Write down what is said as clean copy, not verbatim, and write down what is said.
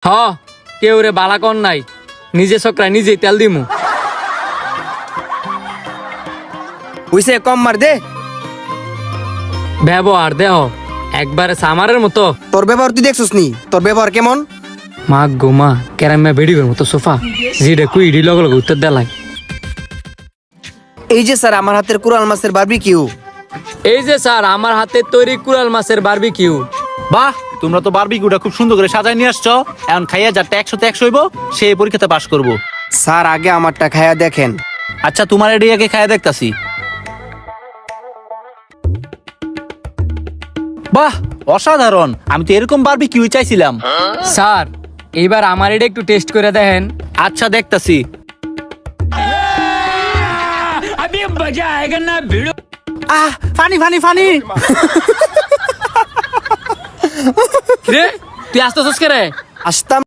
হ কেউ রে বালা কর নাই, নিজে চক্রায় নিজেই তেল দিমু। হইছে কম মার দে। ব্যবহার দেহ একবারে সামারের মতো। তোর ব্যবহার তুই দেখছিস নি? তোর ব্যবহার কেমন? মা গোমা কেরামে বেড়িবের মতো সোফা, জিডে কুইডি লগে লগে উত্তর দেলাই। এই যে স্যার আমার হাতের কুরাল মাছের বারবিকিউ। এই যে স্যার আমার হাতের তৈরি কুড়াল মাছের বারবিকিউ। বাহ, তোমরা তো বারবিকিউটা খুব সুন্দর করে সাজায় নিয়ে আসছো। এখন খাইয়া যারটা 100তে 100 হইব সে এই পরীক্ষাতে পাশ করবো। স্যার আগে আমারটা খায়া দেখেন। আচ্ছা, তোমার এডিয়াকে খাইয়া দেখতাছি। বাহ, অসাধারণ। আমি তো এরকম বারবিকিউ চাইছিলাম। স্যার এইবার আমার এটা একটু টেস্ট করে দেখেন। আচ্ছা, দেখতাছি। আহ, ফানি ফানি ফানি। রে তুই আসতেছিস কে রে? আসতাম